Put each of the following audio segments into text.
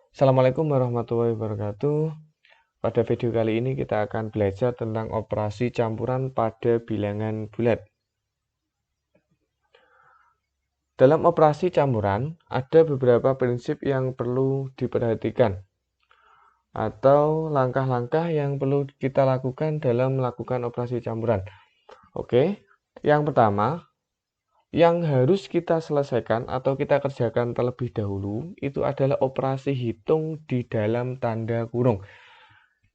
Assalamualaikum warahmatullahi wabarakatuh. Pada video kali ini kita akan belajar tentang operasi campuran pada bilangan bulat. Dalam operasi campuran, ada beberapa prinsip yang perlu diperhatikan atau langkah-langkah yang perlu kita lakukan dalam melakukan operasi campuran. Oke, yang pertama, yang harus kita selesaikan atau kita kerjakan terlebih dahulu itu adalah operasi hitung di dalam tanda kurung.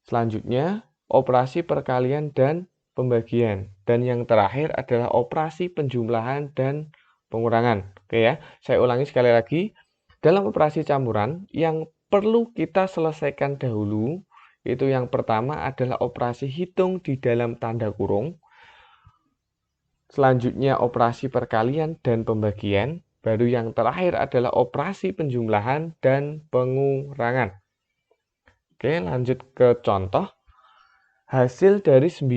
Selanjutnya, operasi perkalian dan pembagian. Dan yang terakhir adalah operasi penjumlahan dan pengurangan. Oke ya, saya ulangi sekali lagi. Dalam operasi campuran, yang perlu kita selesaikan dahulu, itu yang pertama adalah operasi hitung di dalam tanda kurung. Selanjutnya operasi perkalian dan pembagian. Baru yang terakhir adalah operasi penjumlahan dan pengurangan. Oke, lanjut ke contoh. Hasil dari 9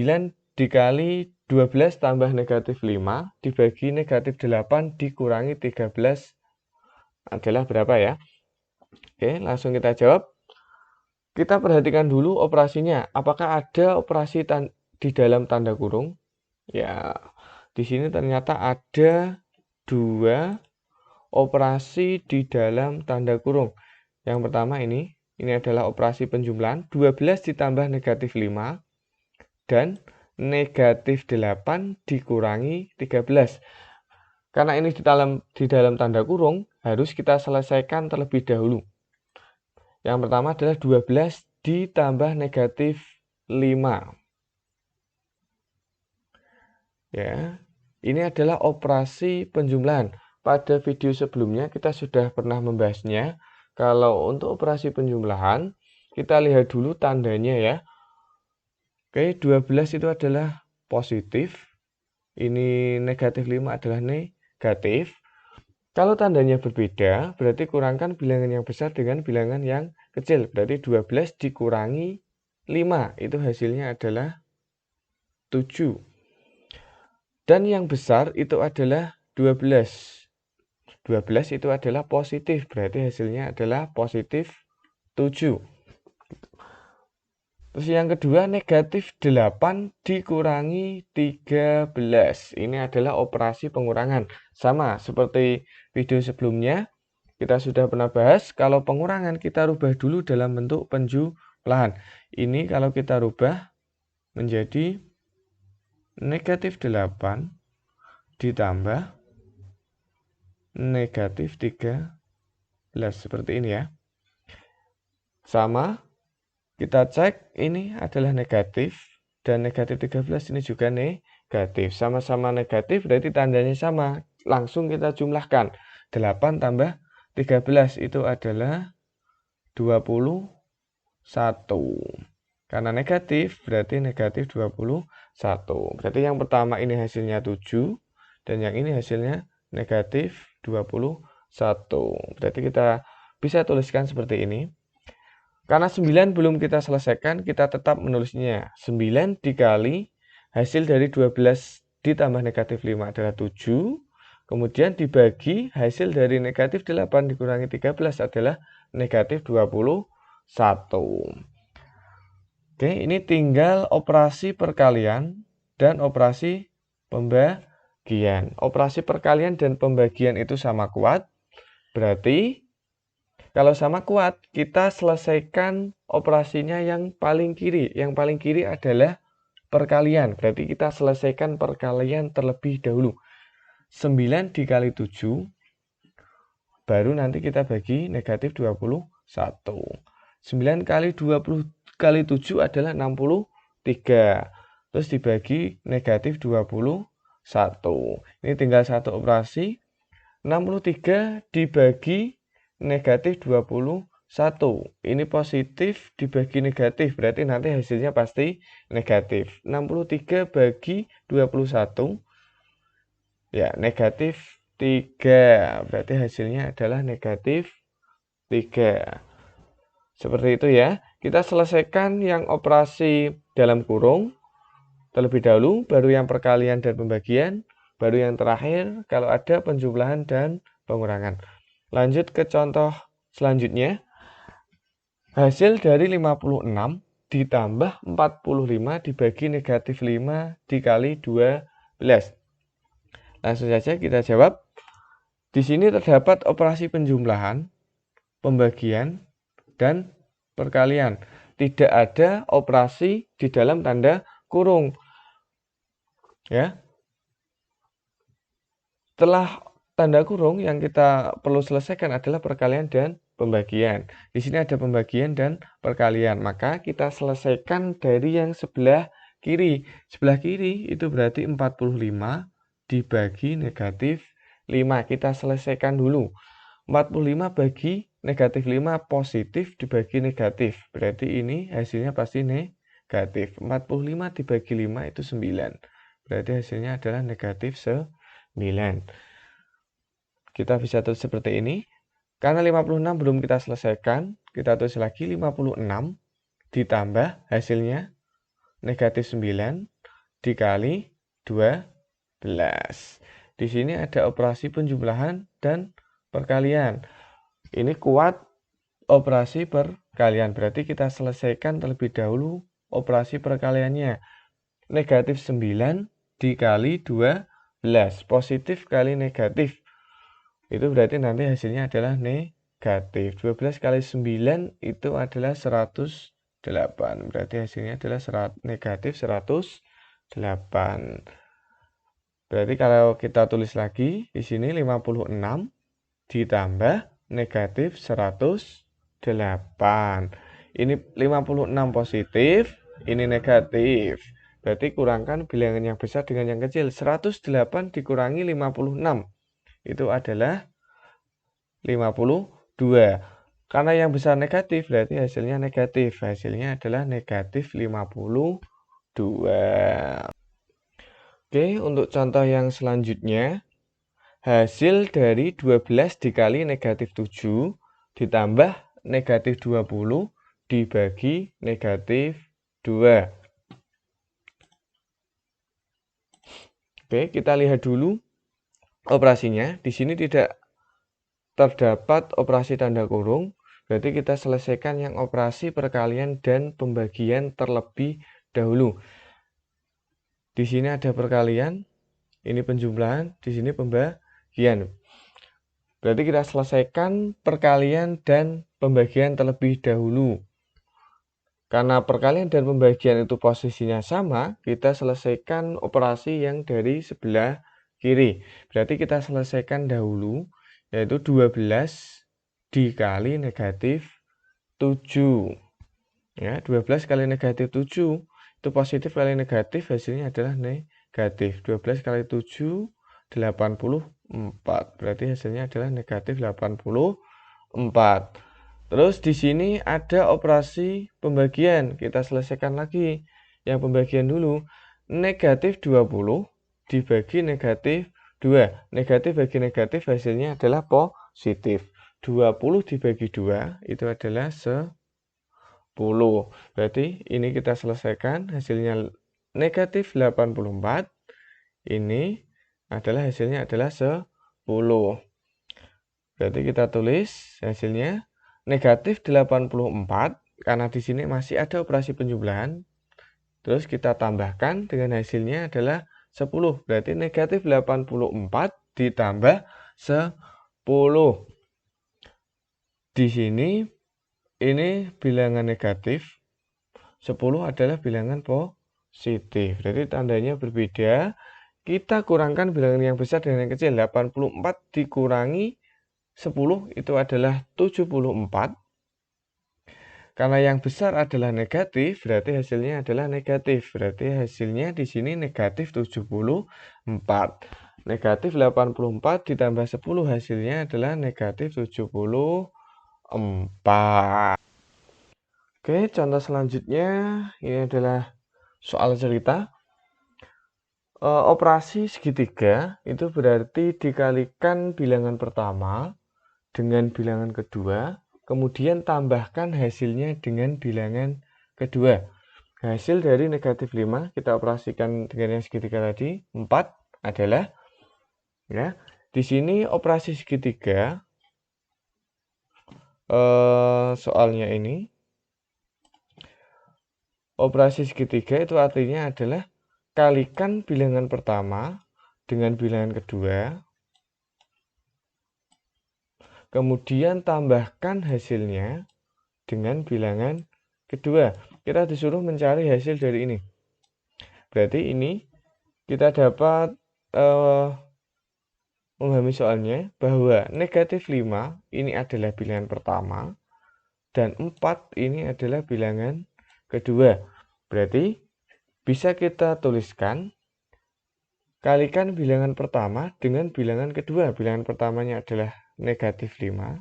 dikali 12 tambah negatif 5 dibagi negatif 8 dikurangi 13 adalah berapa ya? Oke, langsung kita jawab. Kita perhatikan dulu operasinya. Apakah ada operasi di dalam tanda kurung? Ya, di sini ternyata ada dua operasi di dalam tanda kurung. Yang pertama ini adalah operasi penjumlahan 12 ditambah negatif 5 dan negatif 8 dikurangi 13. Karena ini di dalam tanda kurung, harus kita selesaikan terlebih dahulu. Yang pertama adalah 12 ditambah negatif 5. Ya, ini adalah operasi penjumlahan. Pada video sebelumnya kita sudah pernah membahasnya. Kalau untuk operasi penjumlahan, kita lihat dulu tandanya ya. Oke, 12 itu adalah positif. Ini negatif 5 adalah negatif. Kalau tandanya berbeda, berarti kurangkan bilangan yang besar dengan bilangan yang kecil. Berarti 12 dikurangi 5, itu hasilnya adalah 7. Dan yang besar itu adalah 12. 12 itu adalah positif, berarti hasilnya adalah positif 7. Terus yang kedua, negatif 8 dikurangi 13. Ini adalah operasi pengurangan. Sama seperti video sebelumnya, kita sudah pernah bahas, kalau pengurangan kita rubah dulu dalam bentuk penjumlahan. Ini kalau kita rubah menjadi negatif 8 ditambah negatif 13. Seperti ini ya. Sama. Kita cek, ini adalah negatif, dan negatif 13 ini juga negatif. Sama-sama negatif, berarti tandanya sama. Langsung kita jumlahkan. 8 tambah 13 itu adalah 21. Karena negatif, berarti negatif 21. Berarti yang pertama ini hasilnya 7, dan yang ini hasilnya negatif 21. Berarti kita bisa tuliskan seperti ini. Karena 9 belum kita selesaikan, kita tetap menulisnya. 9 dikali hasil dari 12 ditambah negatif 5 adalah 7. Kemudian dibagi hasil dari negatif 8 dikurangi 13 adalah negatif 21. Oke, ini tinggal operasi perkalian dan operasi pembagian. Operasi perkalian dan pembagian itu sama kuat. Berarti kalau sama kuat, kita selesaikan operasinya yang paling kiri. Yang paling kiri adalah perkalian. Berarti kita selesaikan perkalian terlebih dahulu. 9 dikali 7, baru nanti kita bagi negatif 21. 9 kali 20 kali 7 adalah 63. Terus dibagi negatif 21. Ini tinggal satu operasi. 63 dibagi negatif 21. Ini positif dibagi negatif, berarti nanti hasilnya pasti negatif. 63 bagi 21, ya negatif 3. Berarti hasilnya adalah negatif 3. Seperti itu ya. Kita selesaikan yang operasi dalam kurung terlebih dahulu, baru yang perkalian dan pembagian, baru yang terakhir kalau ada penjumlahan dan pengurangan. Lanjut ke contoh selanjutnya. Hasil dari 56 ditambah 45 dibagi negatif 5 dikali 12. Langsung saja kita jawab. Di sini terdapat operasi penjumlahan, pembagian, dan perkalian. Tidak ada operasi di dalam tanda kurung. Ya. Setelah tanda kurung yang kita perlu selesaikan adalah perkalian dan pembagian. Di sini ada pembagian dan perkalian. Maka kita selesaikan dari yang sebelah kiri. Sebelah kiri itu berarti 45 dibagi negatif 5. Kita selesaikan dulu. 45 bagi negatif 5 positif dibagi negatif. Berarti ini hasilnya pasti negatif. 45 dibagi 5 itu 9. Berarti hasilnya adalah negatif 9. Kita bisa tulis seperti ini. Karena 56 belum kita selesaikan, kita tulis lagi 56 ditambah hasilnya negatif 9 dikali 12. Di sini ada operasi penjumlahan dan perkalian. Ini kuat operasi perkalian. Berarti kita selesaikan terlebih dahulu operasi perkaliannya. Negatif 9 dikali 12. Positif kali negatif. Itu berarti nanti hasilnya adalah negatif. 12 kali 9 itu adalah 108. Berarti hasilnya adalah negatif 108. Berarti kalau kita tulis lagi, di sini 56 ditambah negatif 108. Ini 56 positif, ini negatif. Berarti kurangkan bilangan yang besar dengan yang kecil. 108 dikurangi 56. Itu adalah 52. Karena yang besar negatif, berarti hasilnya negatif. Hasilnya adalah negatif 52. Oke, untuk contoh yang selanjutnya. Hasil dari 12 dikali negatif 7 ditambah negatif 20 dibagi negatif 2. Oke, kita lihat dulu operasinya. Di sini tidak terdapat operasi tanda kurung. Berarti kita selesaikan yang operasi perkalian dan pembagian terlebih dahulu. Di sini ada perkalian, ini penjumlahan, di sini pembagian. Berarti kita selesaikan perkalian dan pembagian terlebih dahulu. Karena perkalian dan pembagian itu posisinya sama, kita selesaikan operasi yang dari sebelah kiri. Berarti kita selesaikan dahulu, yaitu 12 dikali negatif 7. Ya, 12 kali negatif 7, itu positif kali negatif, hasilnya adalah negatif. 12 kali 7, 84. Berarti hasilnya adalah negatif 84. Terus di sini ada operasi pembagian. Kita selesaikan lagi. Yang pembagian dulu. Negatif 20 dibagi negatif 2. Negatif bagi negatif hasilnya adalah positif. 20 dibagi 2 itu adalah 10. Berarti ini kita selesaikan. Hasilnya negatif 84. Ini adalah hasilnya adalah 10. Berarti kita tulis hasilnya negatif 84, karena di sini masih ada operasi penjumlahan. Terus kita tambahkan dengan hasilnya adalah 10. Berarti negatif 84 ditambah 10. Di sini ini bilangan negatif, 10 adalah bilangan positif. Berarti tandanya berbeda. Kita kurangkan bilangan yang besar dengan yang kecil. 84 dikurangi 10 itu adalah 74. Karena yang besar adalah negatif, berarti hasilnya adalah negatif. Berarti hasilnya di sini negatif 74. Negatif 84 ditambah 10 hasilnya adalah negatif 74. Oke, contoh selanjutnya ini adalah soal cerita. Operasi segitiga itu berarti dikalikan bilangan pertama dengan bilangan kedua, kemudian tambahkan hasilnya dengan bilangan kedua. Hasil dari negatif 5 kita operasikan dengan yang segitiga tadi, 4 adalah, ya, di sini operasi segitiga, soalnya ini Operasi segitiga itu artinya adalah kalikan bilangan pertama dengan bilangan kedua, kemudian tambahkan hasilnya dengan bilangan kedua. Kita disuruh mencari hasil dari ini. Berarti ini kita dapat memahami soalnya bahwa negatif 5 ini adalah bilangan pertama dan 4 ini adalah bilangan kedua. Berarti bisa kita tuliskan kalikan bilangan pertama dengan bilangan kedua. Bilangan pertamanya adalah negatif 5.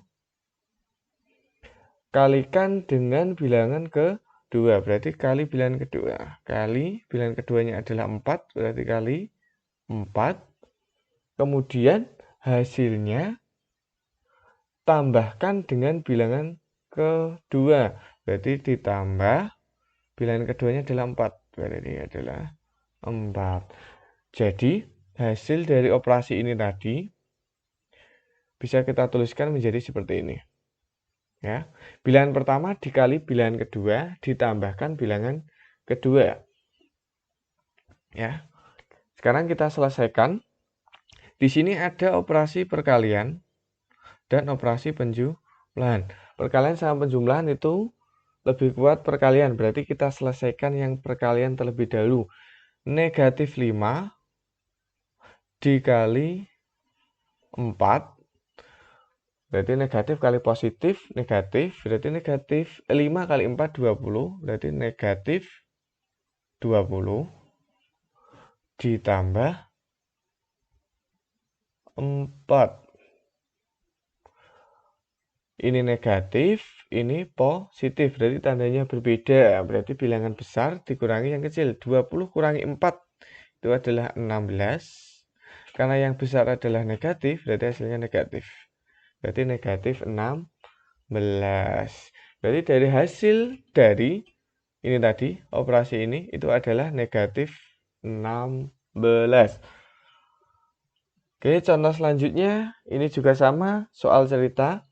Kalikan dengan bilangan kedua. Berarti kali bilangan kedua. Kali bilangan keduanya adalah 4. Berarti kali 4. Kemudian hasilnya tambahkan dengan bilangan kedua. Berarti ditambah bilangan keduanya adalah 4. Berarti ini adalah 4. Jadi, hasil dari operasi ini tadi bisa kita tuliskan menjadi seperti ini. Ya. Bilangan pertama dikali bilangan kedua ditambahkan bilangan kedua. Ya. Sekarang kita selesaikan. Di sini ada operasi perkalian dan operasi penjumlahan. Perkalian sama penjumlahan itu lebih kuat perkalian. Berarti kita selesaikan yang perkalian terlebih dahulu. Negatif 5 dikali 4. Berarti negatif kali positif, negatif. Berarti negatif 5 kali 4, 20. Berarti negatif 20 ditambah 4. Ini negatif, ini positif. Berarti tandanya berbeda. Berarti bilangan besar dikurangi yang kecil. 20 kurangi 4 itu adalah 16. Karena yang besar adalah negatif, berarti hasilnya negatif. Berarti negatif 16. Berarti dari hasil dari ini tadi, operasi ini, itu adalah negatif 16. Oke, contoh selanjutnya, ini juga sama, soal cerita.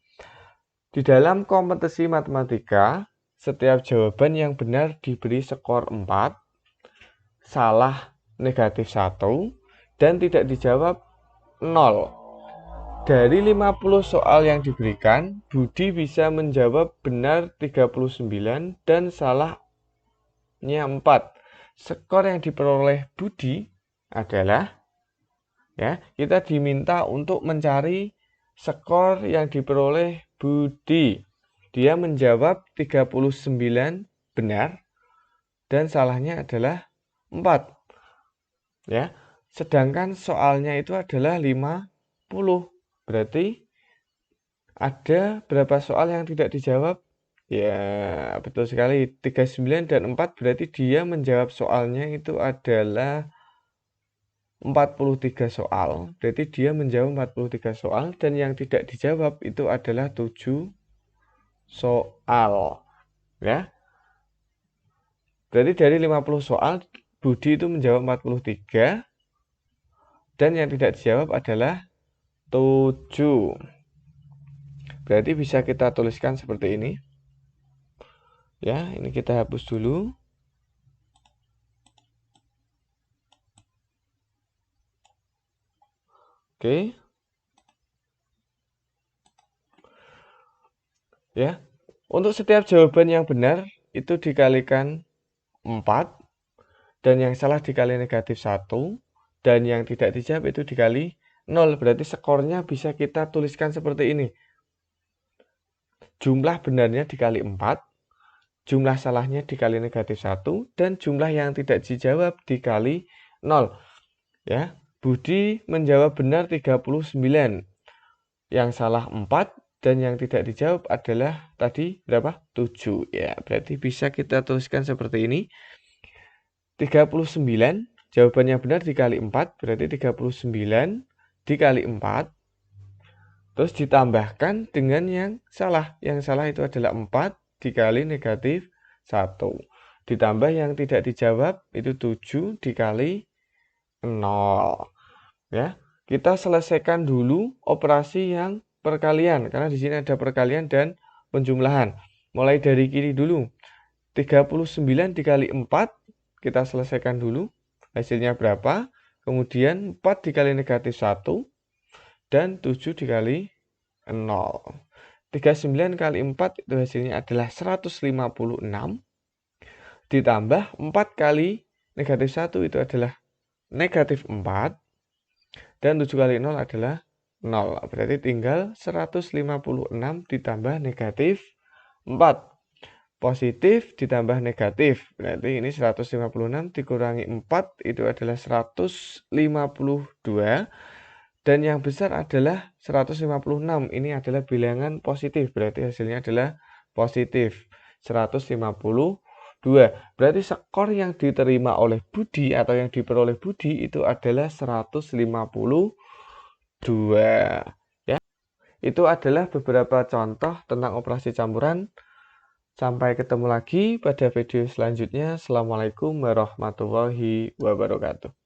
Di dalam kompetisi matematika, setiap jawaban yang benar diberi skor 4, salah negatif 1, dan tidak dijawab 0. Dari 50 soal yang diberikan, Budi bisa menjawab benar 39 dan salahnya 4. Skor yang diperoleh Budi adalah, ya, kita diminta untuk mencari skor yang diperoleh Budi. Dia menjawab 39 benar dan salahnya adalah 4. Ya. Sedangkan soalnya itu adalah 50. Berarti ada berapa soal yang tidak dijawab? Ya, betul sekali. 39 dan 4 berarti dia menjawab soalnya itu adalah 43 soal. Berarti dia menjawab 43 soal dan yang tidak dijawab itu adalah 7 soal. Ya. Berarti dari 50 soal Budi itu menjawab 43 dan yang tidak dijawab adalah 7. Berarti bisa kita tuliskan seperti ini. Ya, ini kita hapus dulu. Oke. Ya. Untuk setiap jawaban yang benar itu dikalikan 4 dan yang salah dikali negatif 1 dan yang tidak dijawab itu dikali 0. Berarti skornya bisa kita tuliskan seperti ini. Jumlah benarnya dikali 4, jumlah salahnya dikali negatif 1 dan jumlah yang tidak dijawab dikali 0. Ya. Budi menjawab benar 39. Yang salah 4 dan yang tidak dijawab adalah tadi berapa? 7. Ya, berarti bisa kita tuliskan seperti ini. 39 jawabannya benar dikali 4 berarti 39 dikali 4. Terus ditambahkan dengan yang salah. Yang salah itu adalah 4 dikali negatif 1. Ditambah yang tidak dijawab itu 7 dikali 0. Ya, kita selesaikan dulu operasi yang perkalian karena di sini ada perkalian dan penjumlahan. Mulai dari kiri dulu. 39 dikali 4, kita selesaikan dulu. Hasilnya berapa? Kemudian 4 dikali negatif 1, dan 7 dikali 0. 39 kali 4 itu hasilnya adalah 156. Ditambah 4 kali negatif 1 itu adalah negatif 4. Dan 7 kali 0 adalah 0. Berarti tinggal 156 ditambah negatif 4. Positif ditambah negatif. Berarti ini 156 dikurangi 4 itu adalah 152. Dan yang besar adalah 156. Ini adalah bilangan positif. Berarti hasilnya adalah positif 152. Berarti skor yang diterima oleh Budi atau yang diperoleh Budi itu adalah 152. Ya. Itu adalah beberapa contoh tentang operasi campuran. Sampai ketemu lagi pada video selanjutnya. Assalamualaikum warahmatullahi wabarakatuh.